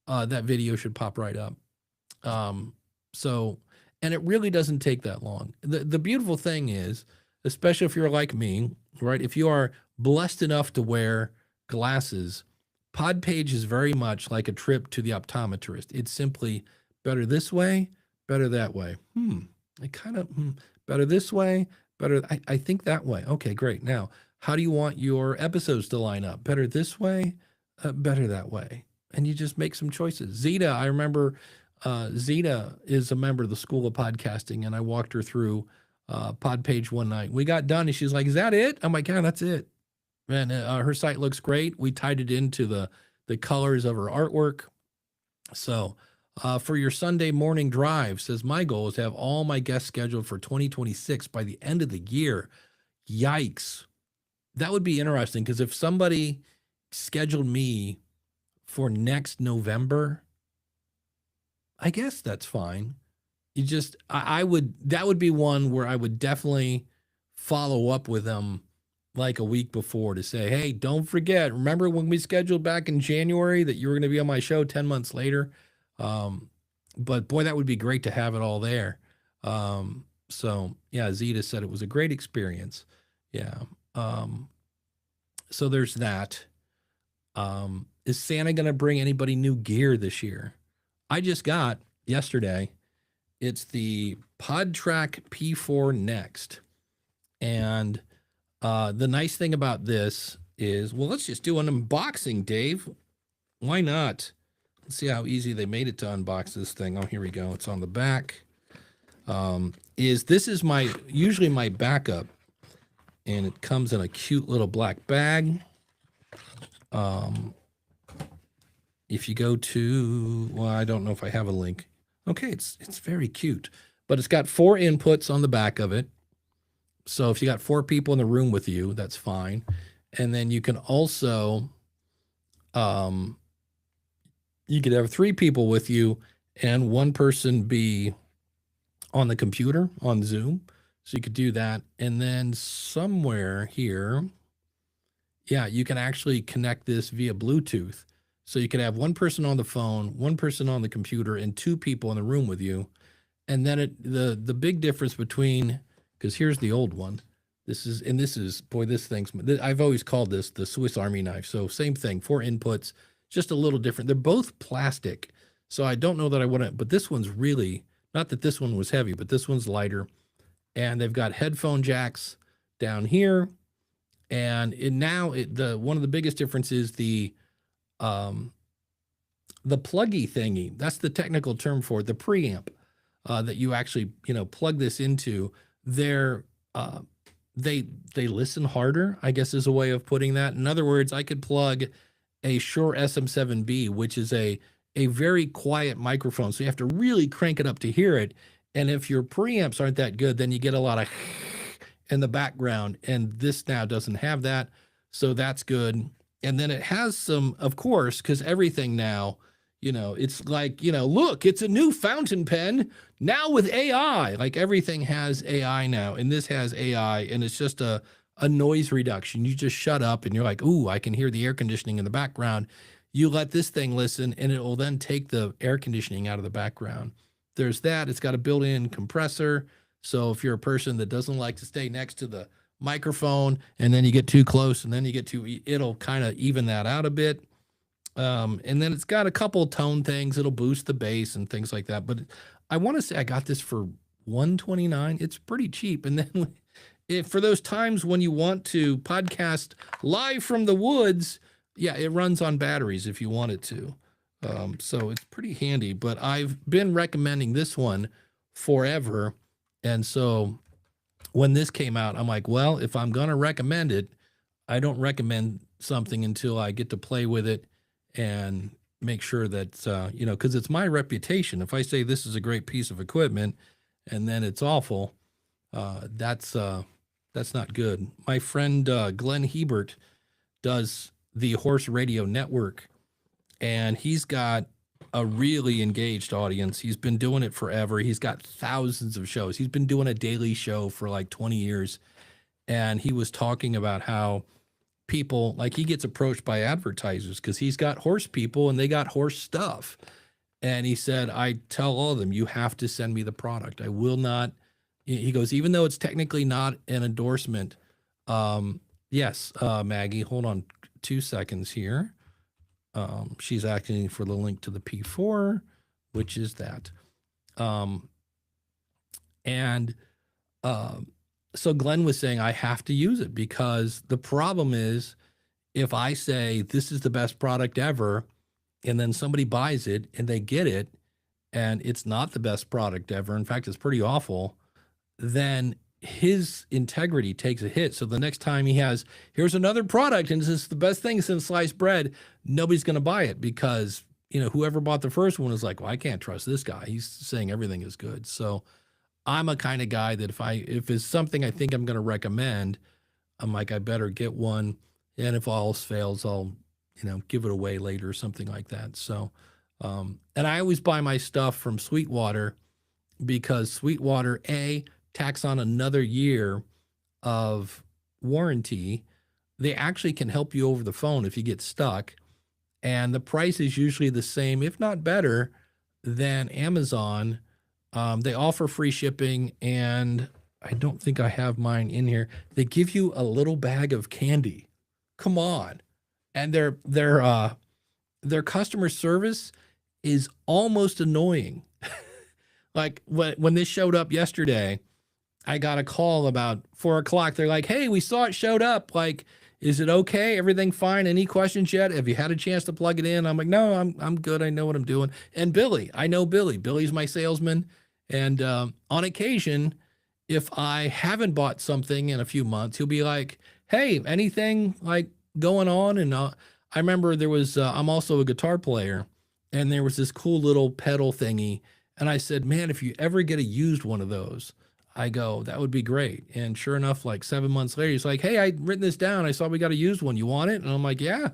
that video should pop right up. And it really doesn't take that long. The beautiful thing is, especially if you're like me, right? If you are blessed enough to wear glasses, Podpage is very much like a trip to the optometrist. It's simply better this way, better that way. Better this way, better. I think that way. Okay, great. Now, how do you want your episodes to line up? Better this way, better that way. And you just make some choices. Zeta, I remember Zeta is a member of the School of Podcasting, and I walked her through Podpage one night. We got done, and she's like, is that it? I'm like, yeah, that's it. And her site looks great. We tied it into the colors of her artwork. So for your Sunday morning drive, says, my goal is to have all my guests scheduled for 2026 by the end of the year. Yikes. That would be interesting, because if somebody scheduled me for next November, I guess that's fine. You just, that would be one where I would definitely follow up with them like a week before to say, hey, don't forget, remember when we scheduled back in January that you were going to be on my show 10 months later? But boy, that would be great to have it all there. So yeah, Zeta said it was a great experience. Yeah. So there's that. Is Santa going to bring anybody new gear this year? I just got yesterday, it's the PodTrack P4 Next. And the nice thing about this is, well, let's just do an unboxing, Dave. Why not? Let's see how easy they made it to unbox this thing. Oh, here we go. It's on the back. This is usually my backup, and it comes in a cute little black bag. If you go to, well, I don't know if I have a link. Okay, it's very cute, but it's got 4 inputs on the back of it. So if you got 4 people in the room with you, that's fine. And then you can also, you could have 3 people with you and one person be on the computer on Zoom. So you could do that. And then somewhere here, yeah, you can actually connect this via Bluetooth. So you could have one person on the phone, one person on the computer, and 2 people in the room with you. And then the big difference between, because here's the old one. This is, boy, this thing's, I've always called this the Swiss Army knife. So same thing, 4 inputs. just a little different. They're both plastic. So I don't know that I wouldn't, but this one's really, not that this one was heavy, but this one's lighter. And they've got headphone jacks down here. And one of the biggest differences is the pluggy thingy. That's the technical term for it, the preamp that you actually, plug this into. They listen harder, I guess is a way of putting that. In other words, I could plug a Shure SM7B, which is a very quiet microphone. So you have to really crank it up to hear it. And if your preamps aren't that good, then you get a lot of in the background. And this now doesn't have that. So that's good. And then it has some, of course, because everything now, it's like, look, it's a new fountain pen now with AI. Like everything has AI now. And this has AI, and it's just a noise reduction. You just shut up and you're like, ooh, I can hear the air conditioning in the background. You let this thing listen, and it will then take the air conditioning out of the background. There's that. It's got a built-in compressor. So if you're a person that doesn't like to stay next to the microphone and then you get too close and then you get it'll kind of even that out a bit. And then it's got a couple tone things. It'll boost the bass and things like that. But I want to say I got this for $129. It's pretty cheap. And then for those times when you want to podcast live from the woods, yeah, it runs on batteries if you want it to. So it's pretty handy, but I've been recommending this one forever. And so when this came out, I'm like, well, if I'm going to recommend it, I don't recommend something until I get to play with it and make sure that, because it's my reputation. If I say this is a great piece of equipment and then it's awful, that's not good. My friend Glenn Hebert does the Horse Radio Network, and he's got a really engaged audience. He's been doing it forever. He's got thousands of shows. He's been doing a daily show for like 20 years. And he was talking about how people, like he gets approached by advertisers because he's got horse people and they got horse stuff. And he said, I tell all of them, you have to send me the product. I will not. He goes, even though it's technically not an endorsement. Yes, Maggie, hold on 2 seconds here. She's asking for the link to the P4, which is that. So Glenn was saying, I have to use it because the problem is if I say this is the best product ever, and then somebody buys it and they get it and it's not the best product ever, in fact, it's pretty awful, then his integrity takes a hit. So the next time here's another product and this is the best thing since sliced bread, nobody's going to buy it because, whoever bought the first one is like, well, I can't trust this guy. He's saying everything is good. So I'm a kind of guy that if it's something I think I'm going to recommend, I'm like, I better get one. And if all else fails, I'll, give it away later or something like that. So, and I always buy my stuff from Sweetwater because Sweetwater, tacks on another year of warranty. They actually can help you over the phone if you get stuck. And the price is usually the same, if not better, than Amazon. They offer free shipping, and I don't think I have mine in here. They give you a little bag of candy. Come on. And their customer service is almost annoying. Like when this showed up yesterday, I got a call about 4:00. They're like, hey, we saw it showed up. Like, is it okay? Everything fine? Any questions yet? Have you had a chance to plug it in? I'm like, no, I'm good. I know what I'm doing. And Billy, I know Billy. Billy's my salesman. And on occasion, if I haven't bought something in a few months, he'll be like, hey, anything like going on? And I remember there was, I'm also a guitar player, and there was this cool little pedal thingy. And I said, man, if you ever get a used one of those, I go, that would be great. And sure enough, like 7 months later, he's like, hey, I'd written this down. I saw we got a used one. You want it? And I'm like, yeah.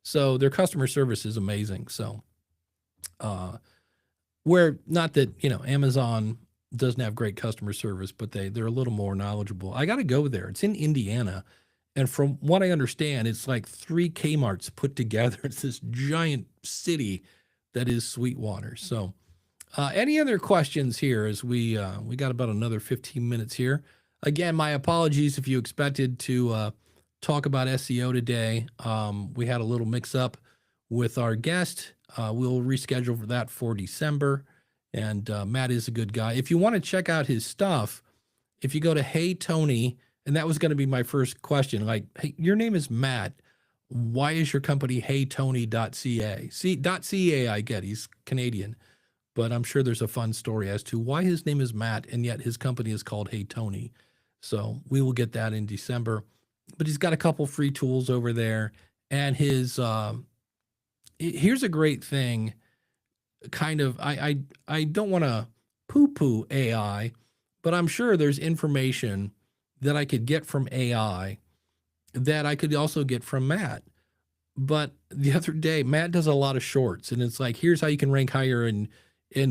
So their customer service is amazing. So where not that, Amazon doesn't have great customer service, but they're a little more knowledgeable. I got to go there. It's in Indiana. And from what I understand, it's like 3 Kmarts put together. It's this giant city that is Sweetwater. So any other questions here as we got about another 15 minutes here. Again, my apologies if you expected to talk about SEO today. We had a little mix up with our guest. We'll reschedule for that for December. And Matt is a good guy. If you want to check out his stuff, if you go to Hey Tony, and that was going to be my first question, like, hey, your name is Matt. Why is your company heytony.ca? See, .ca I get, he's Canadian, but I'm sure there's a fun story as to why his name is Matt and yet his company is called Hey Tony. So we will get that in December. But he's got a couple free tools over there, and his here's a great thing. Kind of, I don't want to poo-poo AI, but I'm sure there's information that I could get from AI that I could also get from Matt. But the other day, Matt does a lot of shorts, and it's like, here's how you can rank higher in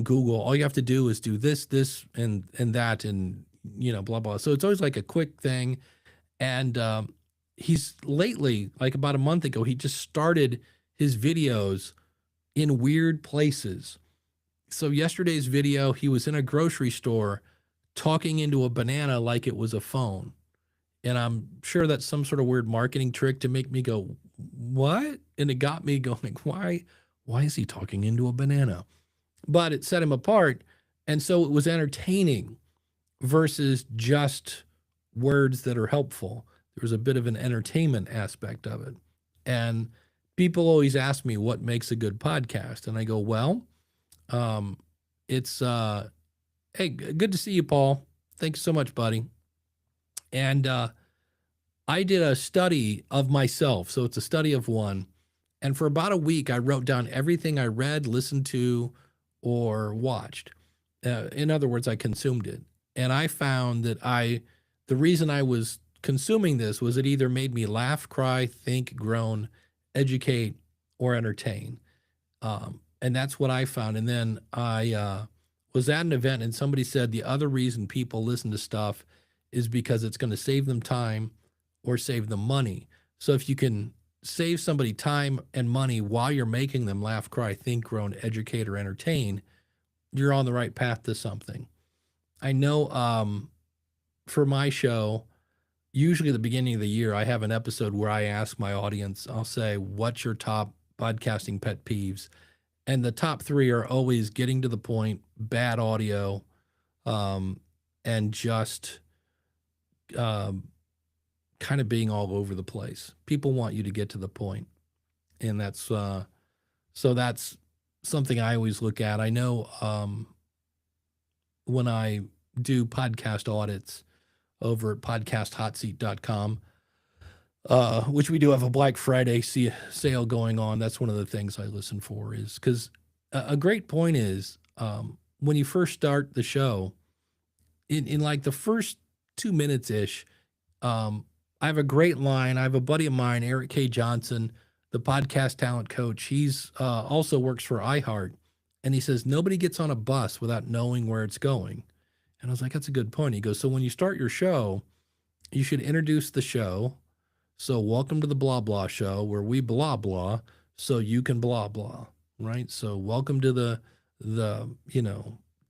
Google. All you have to do is do this, and that, and blah blah. So it's always like a quick thing. And he's lately, like about a month ago, he just started his videos in weird places. So yesterday's video, he was in a grocery store talking into a banana like it was a phone. And I'm sure that's some sort of weird marketing trick to make me go, what? And it got me going, why is he talking into a banana? But it set him apart. And so it was entertaining versus just words that are helpful. There was a bit of an entertainment aspect of it. And people always ask me what makes a good podcast. And I go, well, it's, hey, good to see you, Paul. Thanks so much, buddy. And I did a study of myself. So it's a study of one. And for about a week, I wrote down everything I read, listened to, or watched. In other words, I consumed it. And I found that the reason I was consuming this was it either made me laugh, cry, think, groan, educate, or entertain. And that's what I found. And then I was at an event and somebody said the other reason people listen to stuff is because it's going to save them time or save them money. So if you can save somebody time and money while you're making them laugh, cry, think, groan, educate, or entertain, you're on the right path to something. I know for my show, usually at the beginning of the year, I have an episode where I ask my audience, I'll say, what's your top podcasting pet peeves? And the top 3 are always getting to the point, bad audio, and just kind of being all over the place. People want you to get to the point. And that's, so that's something I always look at. I know when I do podcast audits over at podcasthotseat.com, which we do have a Black Friday sale going on. That's one of the things I listen for, is because a great point is when you first start the show, in like the first 2 minutes ish, I have a great line. I have a buddy of mine, Eric K. Johnson, the podcast talent coach. He's also works for iHeart. And he says, nobody gets on a bus without knowing where it's going. And I was like, that's a good point. He goes, so when you start your show, you should introduce the show. So welcome to the blah, blah show where we blah, blah, so you can blah, blah, right? So welcome to the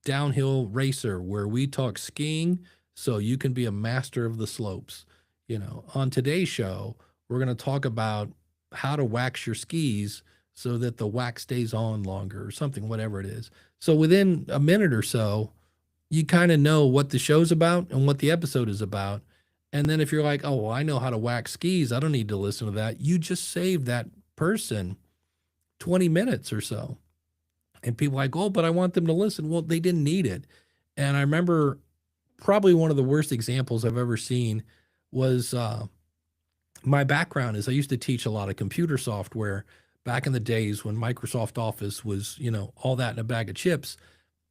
downhill racer where we talk skiing so you can be a master of the slopes. On today's show, we're going to talk about how to wax your skis so that the wax stays on longer or something, whatever it is. So within a minute or so, you kind of know what the show's about and what the episode is about. And then if you're like, oh, well, I know how to wax skis, I don't need to listen to that. You just saved that person 20 minutes or so. And people are like, oh, but I want them to listen. Well, they didn't need it. And I remember probably one of the worst examples I've ever seen was my background is I used to teach a lot of computer software back in the days when Microsoft Office was, all that in a bag of chips.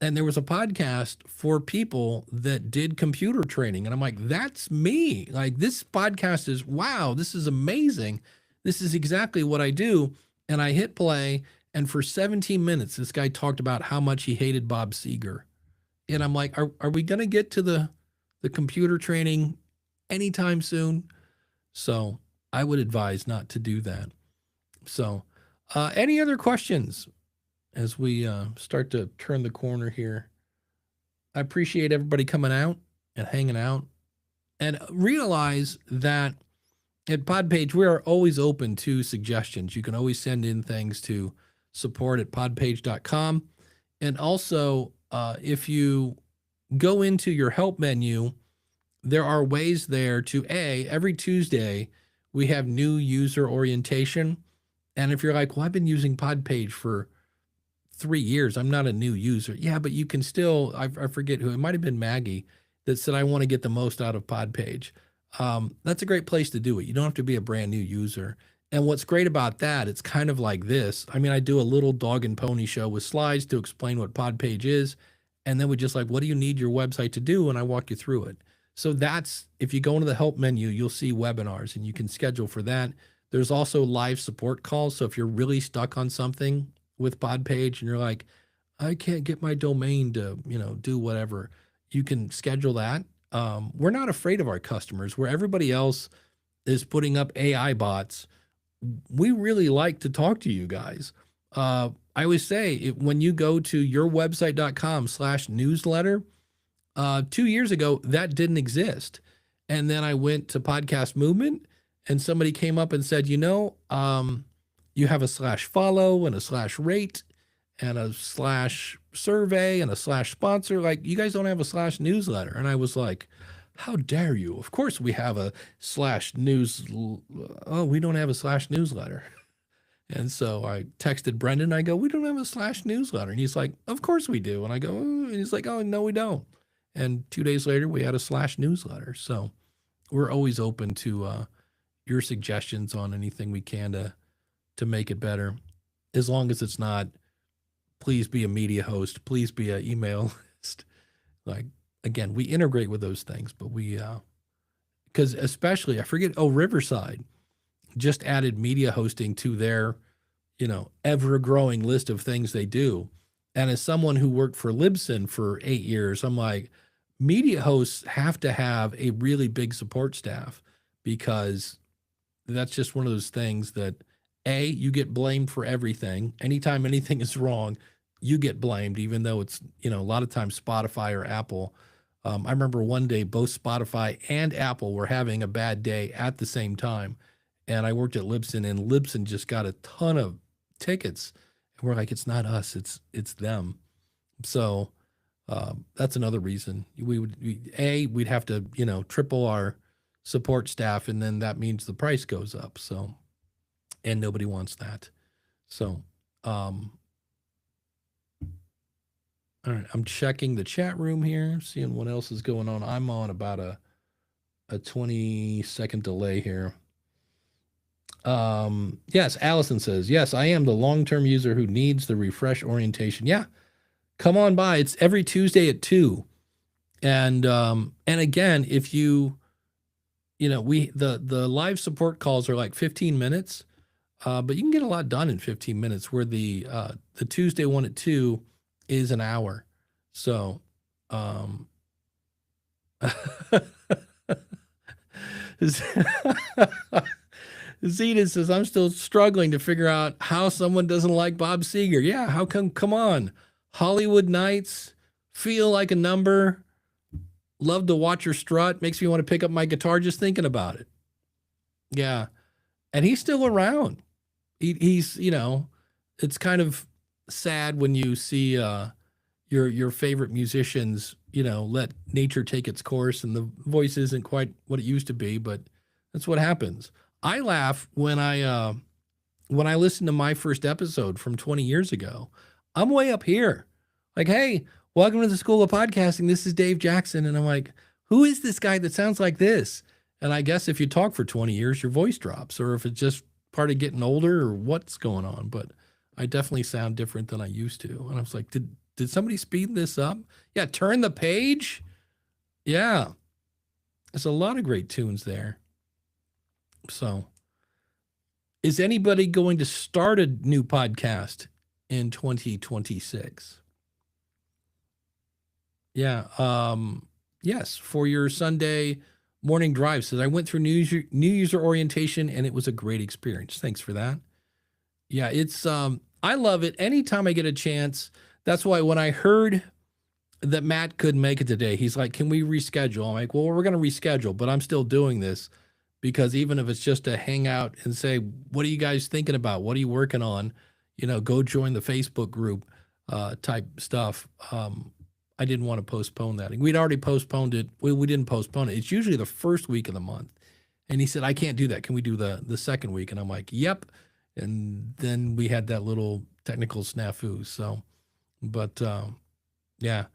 And there was a podcast for people that did computer training. And I'm like, that's me. Like, this podcast is, wow, this is amazing. This is exactly what I do. And I hit play. And for 17 minutes, this guy talked about how much he hated Bob Seger. And I'm like, are we going to get to the computer training anytime soon? So I would advise not to do that. So any other questions as we start to turn the corner here? I appreciate everybody coming out and hanging out, and realize that at Podpage, we are always open to suggestions. You can always send in things to support@podpage.com. And also, if you go into your help menu, there are ways there to every Tuesday, we have new user orientation. And if you're like, well, I've been using Podpage for 3 years, I'm not a new user. Yeah, but you can still, I forget who, it might have been Maggie that said, I want to get the most out of Podpage. That's a great place to do it. You don't have to be a brand new user. And what's great about that, it's kind of like this. I mean, I do a little dog and pony show with slides to explain what Podpage is. And then we just like, what do you need your website to do? And I walk you through it. So that's, if you go into the help menu, you'll see webinars and you can schedule for that. There's also live support calls. So if you're really stuck on something with Podpage and you're like, I can't get my domain to, do whatever, you can schedule that. We're not afraid of our customers. Where everybody else is putting up AI bots, we really like to talk to you guys. I always say when you go to yourwebsite.com/newsletter, 2 years ago, that didn't exist. And then I went to Podcast Movement and somebody came up and said, you have a /follow and a /rate and a /survey and a /sponsor. Like, you guys don't have a /newsletter. And I was like, how dare you? Of course we have a /news. Oh, we don't have a /newsletter. And so I texted Brendan. I go, we don't have a /newsletter. And he's like, of course we do. And I go, and he's like, oh, no, we don't. And 2 days later, we had a /newsletter. So we're always open to your suggestions on anything we can to make it better. As long as it's not, please be a media host, please be an email list. Like, again, we integrate with those things, but because especially, I forget, Riverside just added media hosting to their, ever growing list of things they do. And as someone who worked for Libsyn for 8 years, I'm like, media hosts have to have a really big support staff, because that's just one of those things that you get blamed for everything. Anytime anything is wrong, you get blamed, even though it's, a lot of times Spotify or Apple. I remember one day both Spotify and Apple were having a bad day at the same time. And I worked at Libsyn, and Libsyn just got a ton of tickets. And we're like, it's not us, it's them. So that's another reason we'd have to, triple our support staff, and then that means the price goes up. So, and nobody wants that. So, all right, I'm checking the chat room here, seeing what else is going on. I'm on about a 20-second delay here. Yes, Allison says, yes, I am the long-term user who needs the refresh orientation. Yeah, come on by. It's every Tuesday at 2. And again, if the live support calls are like 15 minutes, but you can get a lot done in 15 minutes, where the Tuesday one at 2 is an hour. So, Zeta says, I'm still struggling to figure out how someone doesn't like Bob Seger. Yeah, how come? Come on. Hollywood Nights, Feel Like a Number, Love to Watch Her Strut, makes me want to pick up my guitar just thinking about it. Yeah. And he's still around. He's, it's kind of sad when you see your favorite musicians, let nature take its course and the voice isn't quite what it used to be, but that's what happens. I laugh when I listen to my first episode from 20 years ago. I'm way up here. Like, hey, welcome to the School of Podcasting. This is Dave Jackson. And I'm like, who is this guy that sounds like this? And I guess if you talk for 20 years, your voice drops, or if it's just part of getting older or what's going on. But I definitely sound different than I used to. And I was like, did somebody speed this up? Yeah, Turn the Page. Yeah. There's a lot of great tunes there. So, is anybody going to start a new podcast in 2026? Yeah. Yes, for your Sunday morning drive. Says, I went through new user orientation and it was a great experience. Thanks for that. Yeah, it's I love it anytime I get a chance. That's why when I heard that Matt couldn't make it today, he's like, can we reschedule? I'm like, well, we're going to reschedule, but I'm still doing this because even if it's just to hang out and say, what are you guys thinking about? What are you working on? Go join the Facebook group type stuff. I didn't want to postpone that. We'd already postponed it. We didn't postpone it. It's usually the first week of the month. And he said, I can't do that. Can we do the second week? And I'm like, yep. And then we had that little technical snafu. So, but yeah,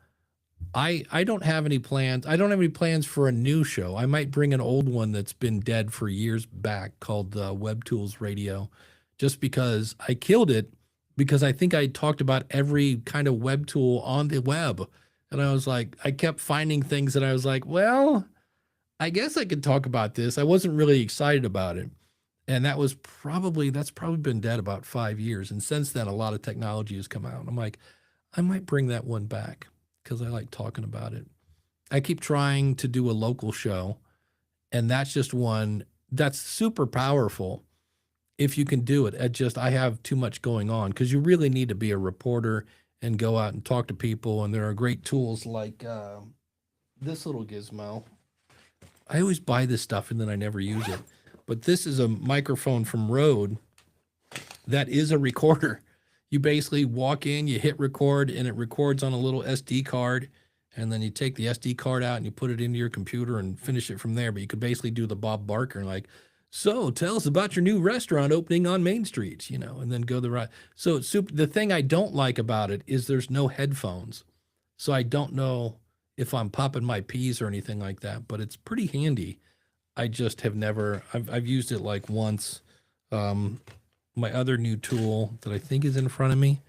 I don't have any plans. I don't have any plans for a new show. I might bring an old one that's been dead for years back called Web Tools Radio, just because I killed it, because I think I talked about every kind of web tool on the web. And I was like, I kept finding things that I was like, well, I guess I could talk about this. I wasn't really excited about it. And that's probably been dead about 5 years. And since then, a lot of technology has come out. I'm like, I might bring that one back because I like talking about it. I keep trying to do a local show, and that's just one that's super powerful if you can do it. I have too much going on, because you really need to be a reporter and go out and talk to people. And there are great tools like this little gizmo. I always buy this stuff and then I never use it. But this is a microphone from Rode that is a recorder. You basically walk in, you hit record, and it records on a little SD card. And then you take the SD card out and you put it into your computer and finish it from there. But you could basically do the Bob Barker, like, so tell us about your new restaurant opening on Main Street, and then go the right. So it's super. The thing I don't like about it is there's no headphones. So I don't know if I'm popping my P's or anything like that, but it's pretty handy. I just have never, I've used it like once. My other new tool that I think is in front of me,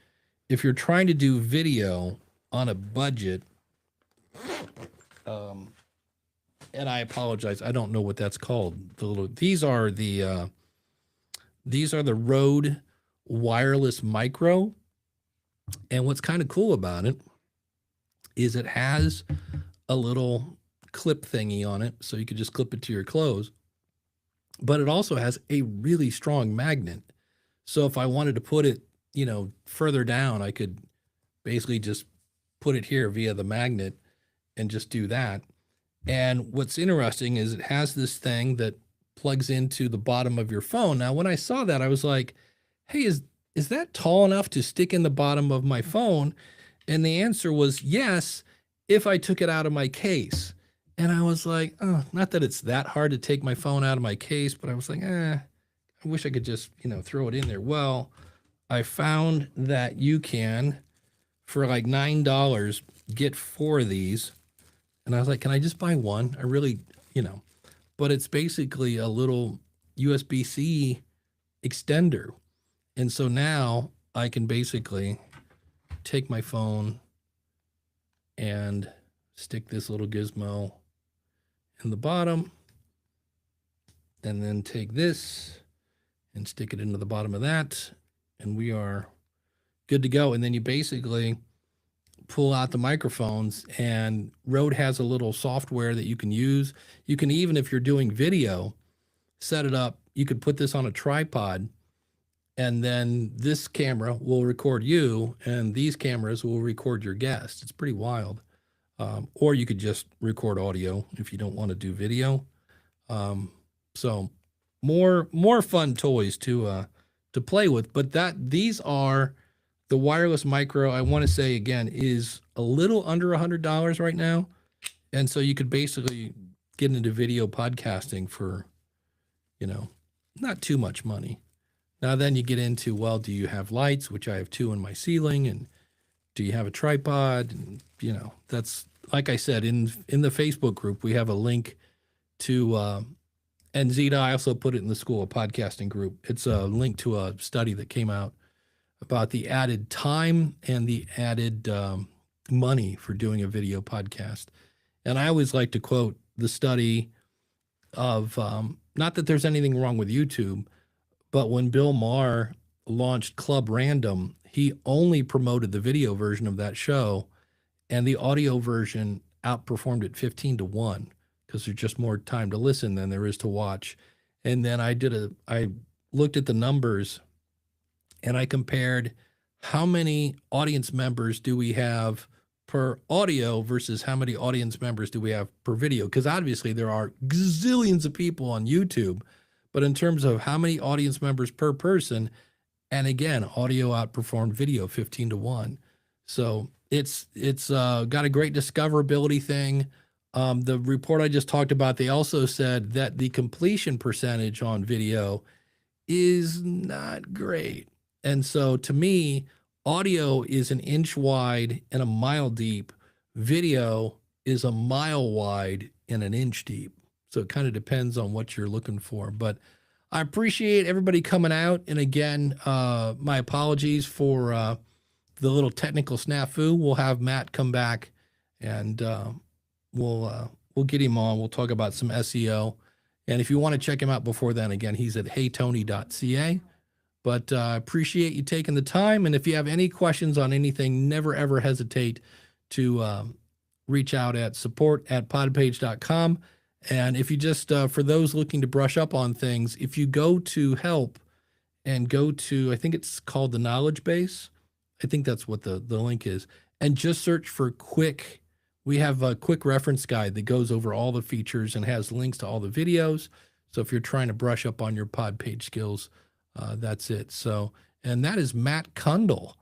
if you're trying to do video on a budget, and I apologize, I don't know what that's called. These are the Rode Wireless Micro. And what's kind of cool about it is it has a little clip thingy on it, so you could just clip it to your clothes. But it also has a really strong magnet. So if I wanted to put it, further down, I could basically just put it here via the magnet and just do that. And what's interesting is it has this thing that plugs into the bottom of your phone. Now, when I saw that, I was like, hey, is that tall enough to stick in the bottom of my phone? And the answer was yes, if I took it out of my case. And I was like, oh, not that it's that hard to take my phone out of my case, but I was like, I wish I could just, throw it in there. Well, I found that you can, for like $9, get 4 of these. And I was like, can I just buy one? I really, but it's basically a little USB-C extender. And so now I can basically take my phone and stick this little gizmo in the bottom, and then take this and stick it into the bottom of that, and we are good to go. And then you basically pull out the microphones, and Rode has a little software that you can use. You can, even if you're doing video, set it up. You could put this on a tripod, and then this camera will record you, and these cameras will record your guest. It's pretty wild. Or you could just record audio if you don't want to do video. So more fun toys to play with. But these are the wireless micro. I want to say again is a little under $100 right now, and so you could basically get into video podcasting for, not too much money. Now then you get into, well, do you have lights, which I have 2 in my ceiling, and do you have a tripod? And, that's, like I said, in the Facebook group, we have a link to, and Zeta, I also put it in the School of Podcasting group. It's a link to a study that came out about the added time and the added money for doing a video podcast. And I always like to quote the study of, not that there's anything wrong with YouTube, but when Bill Maher launched Club Random, he only promoted the video version of that show, and the audio version outperformed it 15-1, because there's just more time to listen than there is to watch. And then I looked at the numbers, and I compared how many audience members do we have per audio versus how many audience members do we have per video? Because obviously there are gazillions of people on YouTube, but in terms of how many audience members per person, and again, audio outperformed video 15-1. So it's got a great discoverability thing. The report I just talked about, they also said that the completion percentage on video is not great. And so to me, audio is an inch wide and a mile deep. Video is a mile wide and an inch deep. So it kind of depends on what you're looking for. But I appreciate everybody coming out. And again, my apologies for the little technical snafu. We'll have Matt come back and we'll get him on. We'll talk about some SEO. And if you want to check him out before then, again, he's at heytony.ca. But I appreciate you taking the time. And if you have any questions on anything, never, ever hesitate to reach out at support@podpage.com. And if you just, for those looking to brush up on things, if you go to help and go to, I think it's called the knowledge base. I think that's what the link is. And just search for quick. We have a quick reference guide that goes over all the features and has links to all the videos. So if you're trying to brush up on your pod page skills, that's it. So, and that is Matt Kundle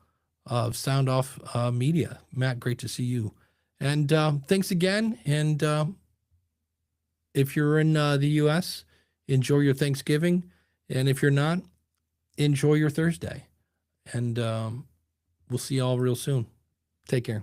of Sound Off Media. Matt, great to see you. And thanks again. And if you're in the U.S., enjoy your Thanksgiving. And if you're not, enjoy your Thursday. And we'll see you all real soon. Take care.